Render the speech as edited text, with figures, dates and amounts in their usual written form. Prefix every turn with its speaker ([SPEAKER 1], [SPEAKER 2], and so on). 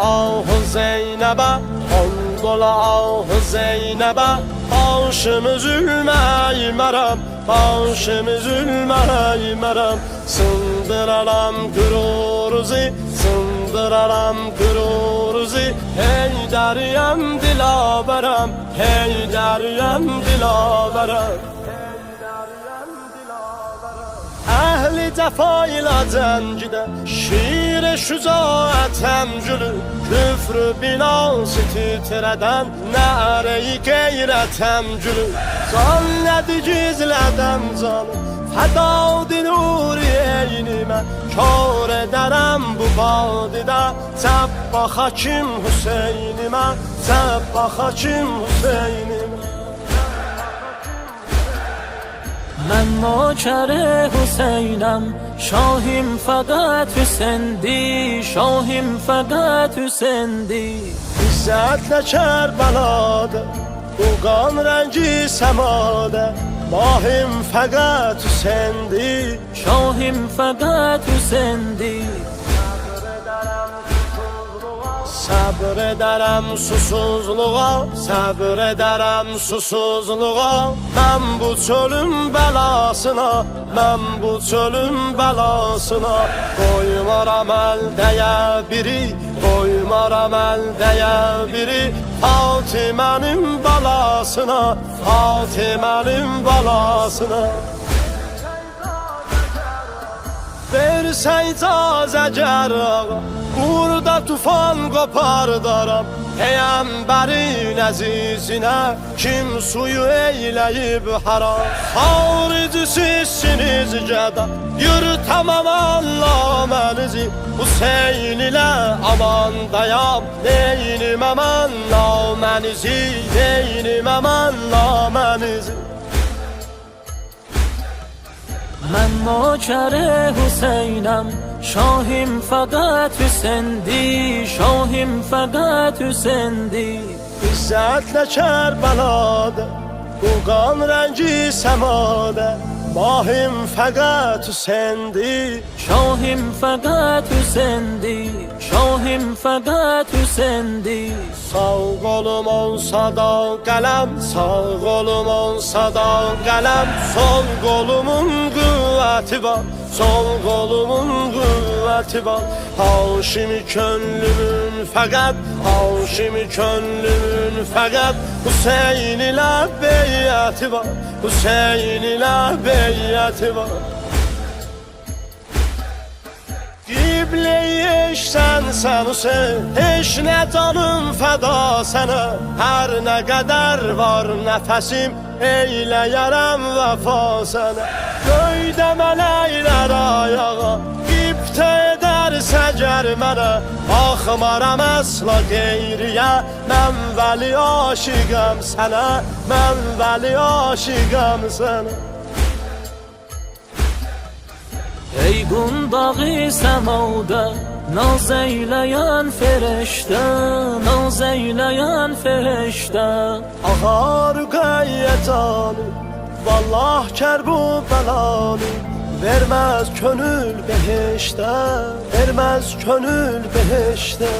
[SPEAKER 1] ah Zeynəbə, ondola ah Zeynəbə. Başım üzülməyimərəm, başım üzülməyimərəm. Sındıraram qüruruzi, sındıraram qüruruzi. Heydəriyəm dilavərəm, heydəriyəm dilavərəm. Əhli cəfa ilə cəngdə şir şücaətəm gülü. Küfrü binası titrədən nərəyi qeyrətəm gülü. Can nədi gizlədəm canım, fədadır nuri eynimə. Kar edərəm bu badidə Cəbbah Hakim Hüseynimə, Cəbbah Hakim Hüseynimə.
[SPEAKER 2] من نوکر حسینم، شاهیم فقط حسیندی، شاهیم فقط حسیندی.
[SPEAKER 1] İzzətlə Kərbəladə, bu qan rəngi səmadə. Mahim fəqət Hüseyndi,
[SPEAKER 2] شاهیم فقط حسیندی.
[SPEAKER 1] səbr edərəm susuzluğa, səbr edərəm susuzluğa. Mən bu çölün bəlasına, mən bu çölün bəlasına. Qoymaram əldəyə biri, qoymaram əldəyə biri. Fatimənin balasına, Fatimənin balasına. Versə icazə gər ağa, burada tufan qopardaram. Peyğəmbərin əzizinə kim suyu eyləyib haram. Xaricisisiniz gəda, yürütəməm allamənizi. Hüseyn ilə amandayam, neyniməm allamənizi, neyniməm allamənizi.
[SPEAKER 2] من نوکر حسینم، شاهیم فقط حسیندی، شاهیم فقط حسیندی.
[SPEAKER 1] İzzətlə Kərbəladə, bu qan rəngi səmadə. Mahim fəqət Hüseyndi,
[SPEAKER 2] شاهیم فقط حسیندی، شاهیم فقط حسیندی.
[SPEAKER 1] sağ qolum olsa da qələm, sağ qolum olsa da qələm. Sol qolumun qüvvəti var, sol qolumun qüvvəti var. Haşimi könlümün fəqət, Haşimi könlümün fəqət. Hüseyn ilə beyyəti var, Hüseyn ilə beyyəti var. Qibləyi eşsən sən Hüseyn, heç nə canım fəda sənə. Hər nə qədər var nəfəsim, eyləyərəm vəfa sənə. Göydə mələklər ayağa, qibtə edərsə gər mənə. Baxmaram əsla qeyriyə, mən vəli aşiqəm sənə, mən vəli aşiqəm sənə.
[SPEAKER 2] ای قنداقی سماده، ناز eyleyen فرشته، ناز eyleyen فرشته.
[SPEAKER 1] Ağar qəyyəcanı, vallah kər bu bəlanı. Verməz könül behişdə, verməz könül behişdə.